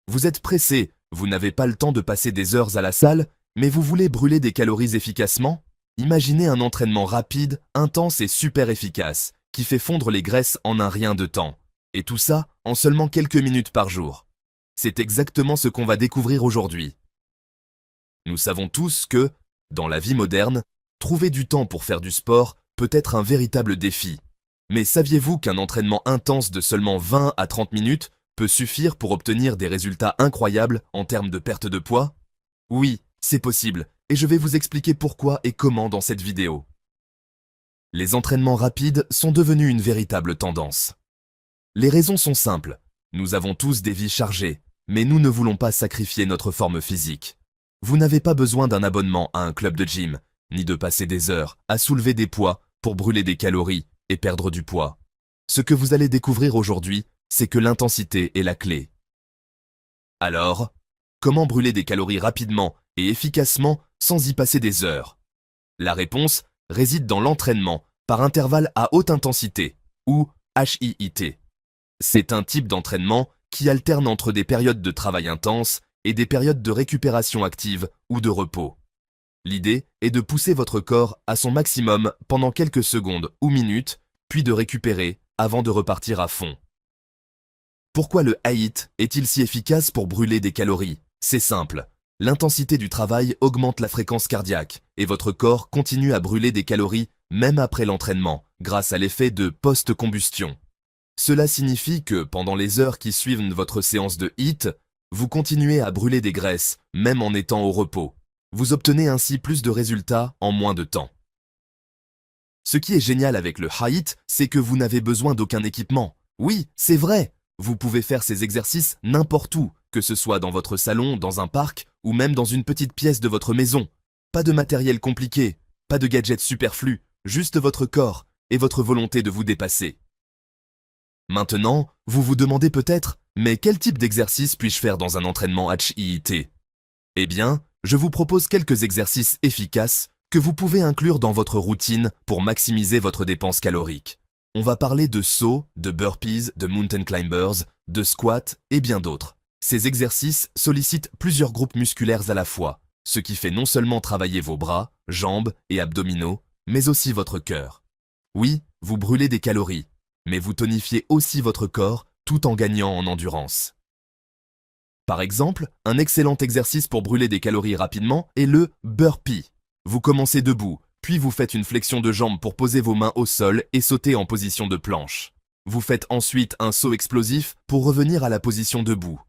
Vous êtes pressé, vous n'avez pas le temps de passer des heures à la salle, mais vous voulez brûler des calories efficacement? Imaginez un entraînement rapide, intense et super efficace, qui fait fondre les graisses en un rien de temps. Et tout ça en seulement quelques minutes par jour. C'est exactement ce qu'on va découvrir aujourd'hui. Nous savons tous que, dans la vie moderne, trouver du temps pour faire du sport peut être un véritable défi. Mais saviez-vous qu'un entraînement intense de seulement 20 à 30 minutes peut suffire pour obtenir des résultats incroyables en termes de perte de poids? Oui, c'est possible, et je vais vous expliquer pourquoi et comment dans cette vidéo. Les entraînements rapides sont devenus une véritable tendance. Les raisons sont simples. Nous avons tous des vies chargées, mais nous ne voulons pas sacrifier notre forme physique. Vous n'avez pas besoin d'un abonnement à un club de gym, ni de passer des heures à soulever des poids pour brûler des calories et perdre du poids. Ce que vous allez découvrir aujourd'hui, c'est que l'intensité est la clé. Alors, comment brûler des calories rapidement et efficacement sans y passer des heures? La réponse réside dans l'entraînement par intervalle à haute intensité, ou HIIT. C'est un type d'entraînement qui alterne entre des périodes de travail intense et des périodes de récupération active ou de repos. L'idée est de pousser votre corps à son maximum pendant quelques secondes ou minutes, puis de récupérer avant de repartir à fond. Pourquoi le HIIT est-il si efficace pour brûler des calories? C'est simple. L'intensité du travail augmente la fréquence cardiaque et votre corps continue à brûler des calories même après l'entraînement, grâce à l'effet de post-combustion. Cela signifie que pendant les heures qui suivent votre séance de HIIT, vous continuez à brûler des graisses, même en étant au repos. Vous obtenez ainsi plus de résultats en moins de temps. Ce qui est génial avec le HIIT, c'est que vous n'avez besoin d'aucun équipement. Oui, c'est vrai, vous pouvez faire ces exercices n'importe où, que ce soit dans votre salon, dans un parc, ou même dans une petite pièce de votre maison. Pas de matériel compliqué, pas de gadgets superflus, juste votre corps et votre volonté de vous dépasser. Maintenant, vous vous demandez peut-être, mais quel type d'exercice puis-je faire dans un entraînement HIIT? Eh bien, je vous propose quelques exercices efficaces que vous pouvez inclure dans votre routine pour maximiser votre dépense calorique. On va parler de sauts, de burpees, de mountain climbers, de squats et bien d'autres. Ces exercices sollicitent plusieurs groupes musculaires à la fois, ce qui fait non seulement travailler vos bras, jambes et abdominaux, mais aussi votre cœur. Oui, vous brûlez des calories, mais vous tonifiez aussi votre corps tout en gagnant en endurance. Par exemple, un excellent exercice pour brûler des calories rapidement est le burpee. Vous commencez debout, puis vous faites une flexion de jambes pour poser vos mains au sol et sauter en position de planche. Vous faites ensuite un saut explosif pour revenir à la position debout.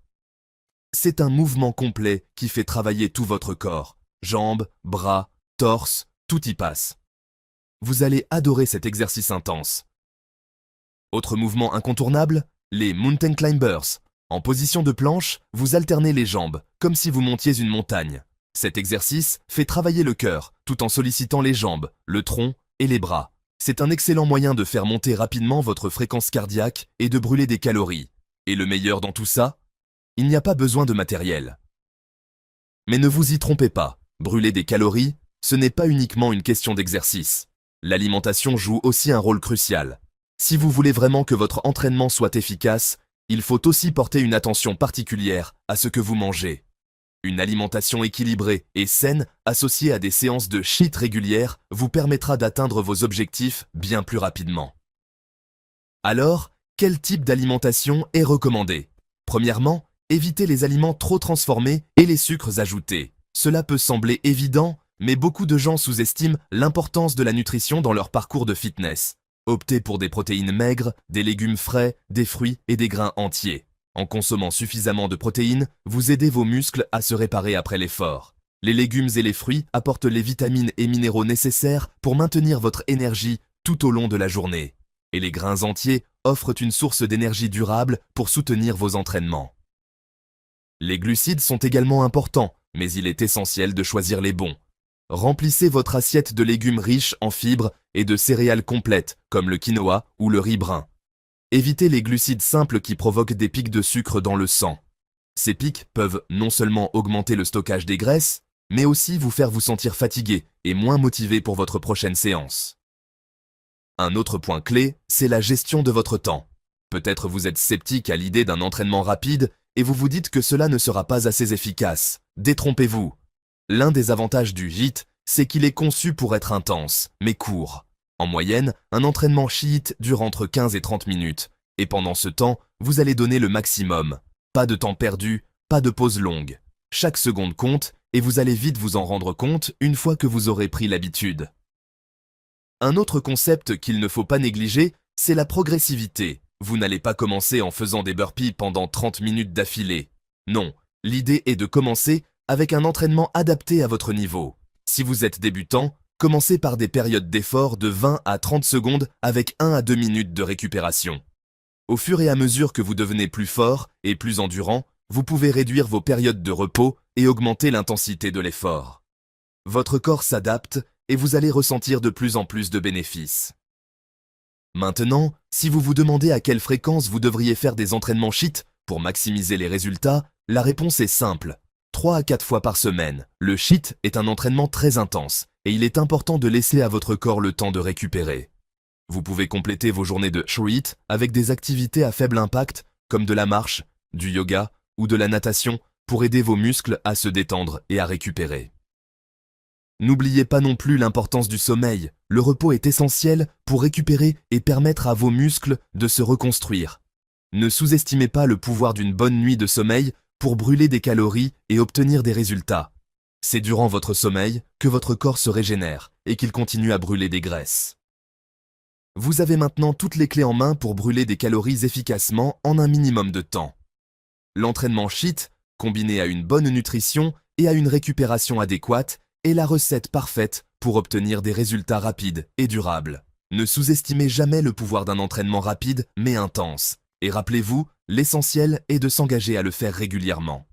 C'est un mouvement complet qui fait travailler tout votre corps. Jambes, bras, torse, tout y passe. Vous allez adorer cet exercice intense. Autre mouvement incontournable, les mountain climbers. En position de planche, vous alternez les jambes, comme si vous montiez une montagne. Cet exercice fait travailler le cœur, tout en sollicitant les jambes, le tronc et les bras. C'est un excellent moyen de faire monter rapidement votre fréquence cardiaque et de brûler des calories. Et le meilleur dans tout ça? Il n'y a pas besoin de matériel. Mais ne vous y trompez pas, brûler des calories, ce n'est pas uniquement une question d'exercice. L'alimentation joue aussi un rôle crucial. Si vous voulez vraiment que votre entraînement soit efficace, il faut aussi porter une attention particulière à ce que vous mangez. Une alimentation équilibrée et saine, associée à des séances de HIIT régulières, vous permettra d'atteindre vos objectifs bien plus rapidement. Alors, quel type d'alimentation est recommandé? Premièrement, évitez les aliments trop transformés et les sucres ajoutés. Cela peut sembler évident, mais beaucoup de gens sous-estiment l'importance de la nutrition dans leur parcours de fitness. Optez pour des protéines maigres, des légumes frais, des fruits et des grains entiers. En consommant suffisamment de protéines, vous aidez vos muscles à se réparer après l'effort. Les légumes et les fruits apportent les vitamines et minéraux nécessaires pour maintenir votre énergie tout au long de la journée. Et les grains entiers offrent une source d'énergie durable pour soutenir vos entraînements. Les glucides sont également importants, mais il est essentiel de choisir les bons. Remplissez votre assiette de légumes riches en fibres et de céréales complètes, comme le quinoa ou le riz brun. Évitez les glucides simples qui provoquent des pics de sucre dans le sang. Ces pics peuvent non seulement augmenter le stockage des graisses, mais aussi vous faire vous sentir fatigué et moins motivé pour votre prochaine séance. Un autre point clé, c'est la gestion de votre temps. Peut-être vous êtes sceptique à l'idée d'un entraînement rapide et vous vous dites que cela ne sera pas assez efficace. Détrompez-vous. L'un des avantages du HIIT, c'est qu'il est conçu pour être intense, mais court. En moyenne, un entraînement HIIT dure entre 15 et 30 minutes, et pendant ce temps, vous allez donner le maximum. Pas de temps perdu, pas de pause longue. Chaque seconde compte, et vous allez vite vous en rendre compte une fois que vous aurez pris l'habitude. Un autre concept qu'il ne faut pas négliger, c'est la progressivité. Vous n'allez pas commencer en faisant des burpees pendant 30 minutes d'affilée. Non, l'idée est de commencer avec un entraînement adapté à votre niveau. Si vous êtes débutant, commencez par des périodes d'effort de 20 à 30 secondes avec 1 à 2 minutes de récupération. Au fur et à mesure que vous devenez plus fort et plus endurant, vous pouvez réduire vos périodes de repos et augmenter l'intensité de l'effort. Votre corps s'adapte et vous allez ressentir de plus en plus de bénéfices. Maintenant, si vous vous demandez à quelle fréquence vous devriez faire des entraînements HIIT pour maximiser les résultats, la réponse est simple. 3 à 4 fois par semaine. Le HIIT est un entraînement très intense et il est important de laisser à votre corps le temps de récupérer. Vous pouvez compléter vos journées de HIIT avec des activités à faible impact comme de la marche, du yoga ou de la natation pour aider vos muscles à se détendre et à récupérer. N'oubliez pas non plus l'importance du sommeil. Le repos est essentiel pour récupérer et permettre à vos muscles de se reconstruire. Ne sous-estimez pas le pouvoir d'une bonne nuit de sommeil pour brûler des calories et obtenir des résultats. C'est durant votre sommeil que votre corps se régénère et qu'il continue à brûler des graisses. Vous avez maintenant toutes les clés en main pour brûler des calories efficacement en un minimum de temps. L'entraînement HIIT, combiné à une bonne nutrition et à une récupération adéquate, est la recette parfaite pour obtenir des résultats rapides et durables. Ne sous-estimez jamais le pouvoir d'un entraînement rapide mais intense. Et rappelez-vous, l'essentiel est de s'engager à le faire régulièrement.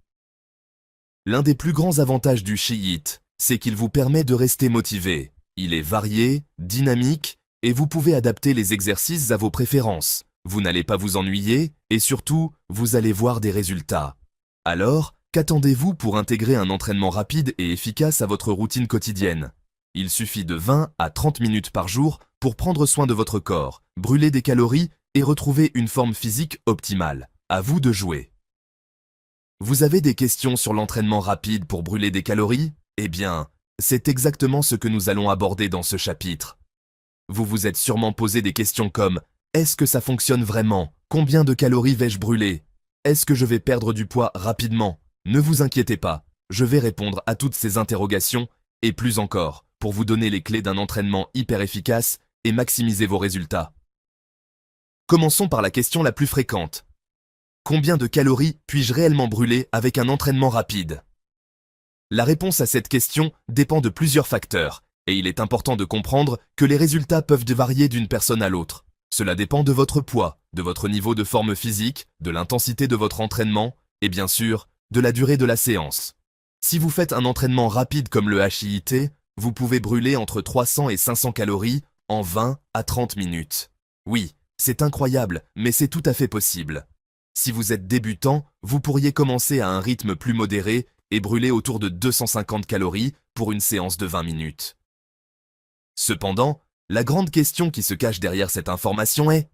L'un des plus grands avantages du HIIT, c'est qu'il vous permet de rester motivé. Il est varié, dynamique, et vous pouvez adapter les exercices à vos préférences. Vous n'allez pas vous ennuyer, et surtout, vous allez voir des résultats. Alors, qu'attendez-vous pour intégrer un entraînement rapide et efficace à votre routine quotidienne? Il suffit de 20 à 30 minutes par jour pour prendre soin de votre corps, brûler des calories et retrouver une forme physique optimale. À vous de jouer. Vous avez des questions sur l'entraînement rapide pour brûler des calories? Eh bien, c'est exactement ce que nous allons aborder dans ce chapitre. Vous vous êtes sûrement posé des questions comme « Est-ce que ça fonctionne vraiment? Combien de calories vais-je brûler? Est-ce que je vais perdre du poids rapidement ?» Ne vous inquiétez pas, je vais répondre à toutes ces interrogations et plus encore pour vous donner les clés d'un entraînement hyper efficace et maximiser vos résultats. Commençons par la question la plus fréquente. Combien de calories puis-je réellement brûler avec un entraînement rapide? La réponse à cette question dépend de plusieurs facteurs, et il est important de comprendre que les résultats peuvent varier d'une personne à l'autre. Cela dépend de votre poids, de votre niveau de forme physique, de l'intensité de votre entraînement, et bien sûr, de la durée de la séance. Si vous faites un entraînement rapide comme le HIIT, vous pouvez brûler entre 300 et 500 calories en 20 à 30 minutes. Oui, c'est incroyable, mais c'est tout à fait possible. Si vous êtes débutant, vous pourriez commencer à un rythme plus modéré et brûler autour de 250 calories pour une séance de 20 minutes. Cependant, la grande question qui se cache derrière cette information est: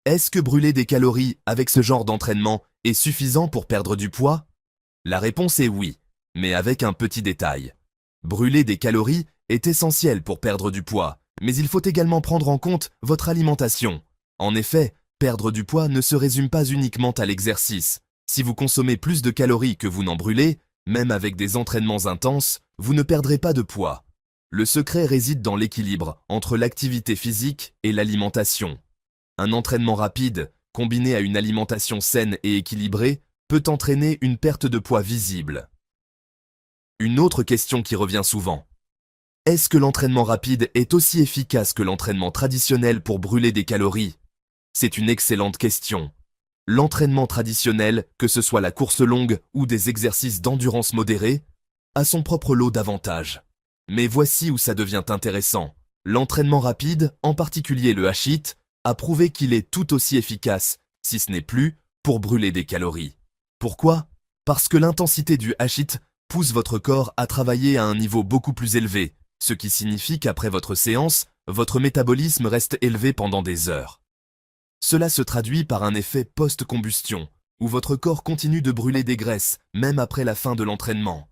est-ce que brûler des calories avec ce genre d'entraînement est suffisant pour perdre du poids? La réponse est oui, mais avec un petit détail. Brûler des calories est essentiel pour perdre du poids, mais il faut également prendre en compte votre alimentation. En effet, perdre du poids ne se résume pas uniquement à l'exercice. Si vous consommez plus de calories que vous n'en brûlez, même avec des entraînements intenses, vous ne perdrez pas de poids. Le secret réside dans l'équilibre entre l'activité physique et l'alimentation. Un entraînement rapide, combiné à une alimentation saine et équilibrée, peut entraîner une perte de poids visible. Une autre question qui revient souvent. Est-ce que l'entraînement rapide est aussi efficace que l'entraînement traditionnel pour brûler des calories? C'est une excellente question. L'entraînement traditionnel, que ce soit la course longue ou des exercices d'endurance modérée, a son propre lot d'avantages. Mais voici où ça devient intéressant. L'entraînement rapide, en particulier le HIIT, a prouvé qu'il est tout aussi efficace, si ce n'est plus, pour brûler des calories. Pourquoi? Parce que l'intensité du HIIT pousse votre corps à travailler à un niveau beaucoup plus élevé, ce qui signifie qu'après votre séance, votre métabolisme reste élevé pendant des heures. Cela se traduit par un effet post-combustion, où votre corps continue de brûler des graisses, même après la fin de l'entraînement.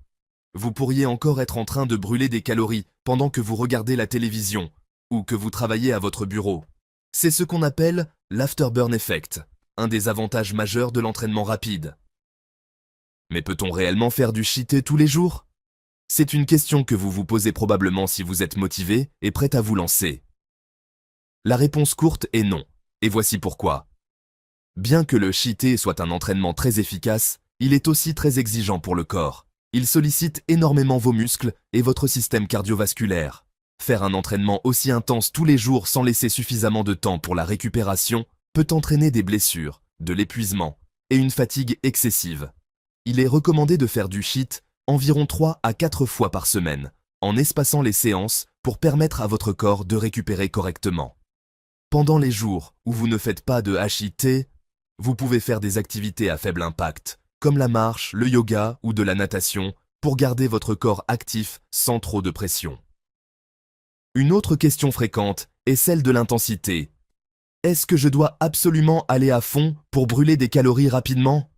Vous pourriez encore être en train de brûler des calories pendant que vous regardez la télévision ou que vous travaillez à votre bureau. C'est ce qu'on appelle l'afterburn effect, un des avantages majeurs de l'entraînement rapide. Mais peut-on réellement faire du cheaté tous les jours? C'est une question que vous vous posez probablement si vous êtes motivé et prêt à vous lancer. La réponse courte est non, et voici pourquoi. Bien que le cheaté soit un entraînement très efficace, il est aussi très exigeant pour le corps. Il sollicite énormément vos muscles et votre système cardiovasculaire. Faire un entraînement aussi intense tous les jours sans laisser suffisamment de temps pour la récupération peut entraîner des blessures, de l'épuisement et une fatigue excessive. Il est recommandé de faire du cheat environ 3 à 4 fois par semaine, en espaçant les séances pour permettre à votre corps de récupérer correctement. Pendant les jours où vous ne faites pas de HIIT, vous pouvez faire des activités à faible impact, comme la marche, le yoga ou de la natation, pour garder votre corps actif sans trop de pression. Une autre question fréquente est celle de l'intensité. Est-ce que je dois absolument aller à fond pour brûler des calories rapidement?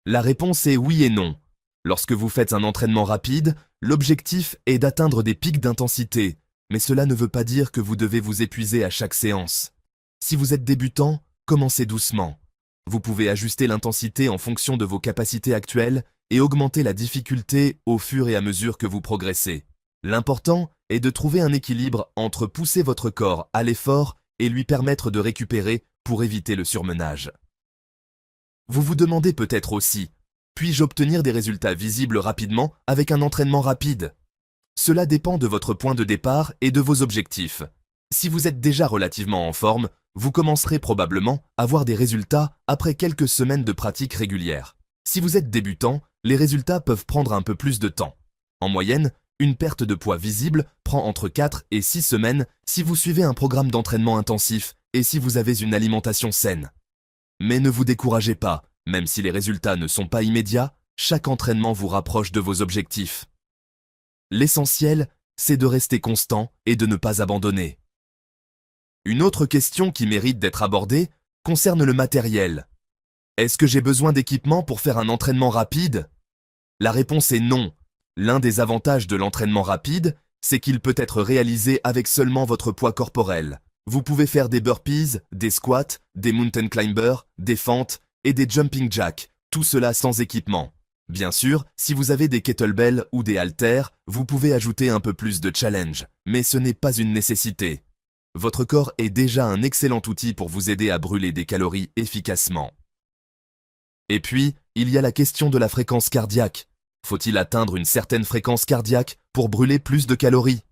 La réponse est oui et non. Lorsque vous faites un entraînement rapide, l'objectif est d'atteindre des pics d'intensité, mais cela ne veut pas dire que vous devez vous épuiser à chaque séance. Si vous êtes débutant, commencez doucement. Vous pouvez ajuster l'intensité en fonction de vos capacités actuelles et augmenter la difficulté au fur et à mesure que vous progressez. L'important est de trouver un équilibre entre pousser votre corps à l'effort et lui permettre de récupérer pour éviter le surmenage. Vous vous demandez peut-être aussi, puis-je obtenir des résultats visibles rapidement avec un entraînement rapide? Cela dépend de votre point de départ et de vos objectifs. Si vous êtes déjà relativement en forme, vous commencerez probablement à voir des résultats après quelques semaines de pratique régulière. Si vous êtes débutant, les résultats peuvent prendre un peu plus de temps. En moyenne, une perte de poids visible prend entre 4 et 6 semaines si vous suivez un programme d'entraînement intensif et si vous avez une alimentation saine. Mais ne vous découragez pas, même si les résultats ne sont pas immédiats, chaque entraînement vous rapproche de vos objectifs. L'essentiel, c'est de rester constant et de ne pas abandonner. Une autre question qui mérite d'être abordée concerne le matériel. Est-ce que j'ai besoin d'équipement pour faire un entraînement rapide? La réponse est non. L'un des avantages de l'entraînement rapide, c'est qu'il peut être réalisé avec seulement votre poids corporel. Vous pouvez faire des burpees, des squats, des mountain climbers, des fentes et des jumping jacks, tout cela sans équipement. Bien sûr, si vous avez des kettlebells ou des haltères, vous pouvez ajouter un peu plus de challenge, mais ce n'est pas une nécessité. Votre corps est déjà un excellent outil pour vous aider à brûler des calories efficacement. Et puis, il y a la question de la fréquence cardiaque. Faut-il atteindre une certaine fréquence cardiaque pour brûler plus de calories?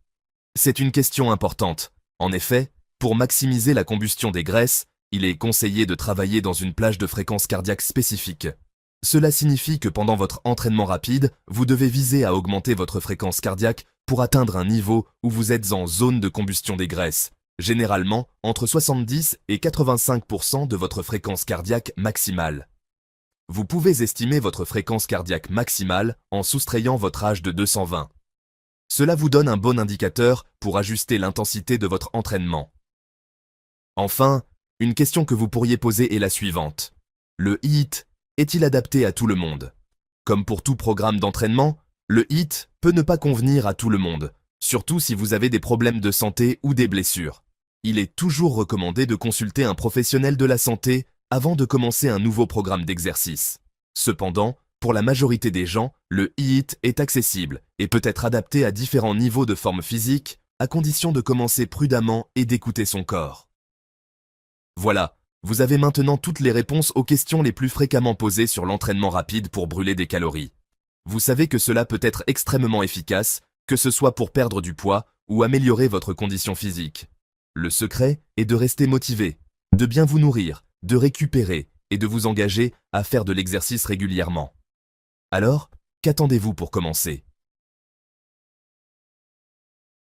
C'est une question importante. En effet, pour maximiser la combustion des graisses, il est conseillé de travailler dans une plage de fréquence cardiaque spécifique. Cela signifie que pendant votre entraînement rapide, vous devez viser à augmenter votre fréquence cardiaque pour atteindre un niveau où vous êtes en zone de combustion des graisses, généralement entre 70 et 85% de votre fréquence cardiaque maximale. Vous pouvez estimer votre fréquence cardiaque maximale en soustrayant votre âge de 220. Cela vous donne un bon indicateur pour ajuster l'intensité de votre entraînement. Enfin, une question que vous pourriez poser est la suivante. Le HIIT est-il adapté à tout le monde? Comme pour tout programme d'entraînement, le HIIT peut ne pas convenir à tout le monde, surtout si vous avez des problèmes de santé ou des blessures. Il est toujours recommandé de consulter un professionnel de la santé avant de commencer un nouveau programme d'exercice. Cependant, pour la majorité des gens, le HIIT est accessible et peut être adapté à différents niveaux de forme physique, à condition de commencer prudemment et d'écouter son corps. Voilà, vous avez maintenant toutes les réponses aux questions les plus fréquemment posées sur l'entraînement rapide pour brûler des calories. Vous savez que cela peut être extrêmement efficace, que ce soit pour perdre du poids ou améliorer votre condition physique. Le secret est de rester motivé, de bien vous nourrir, de récupérer et de vous engager à faire de l'exercice régulièrement. Alors, qu'attendez-vous pour commencer?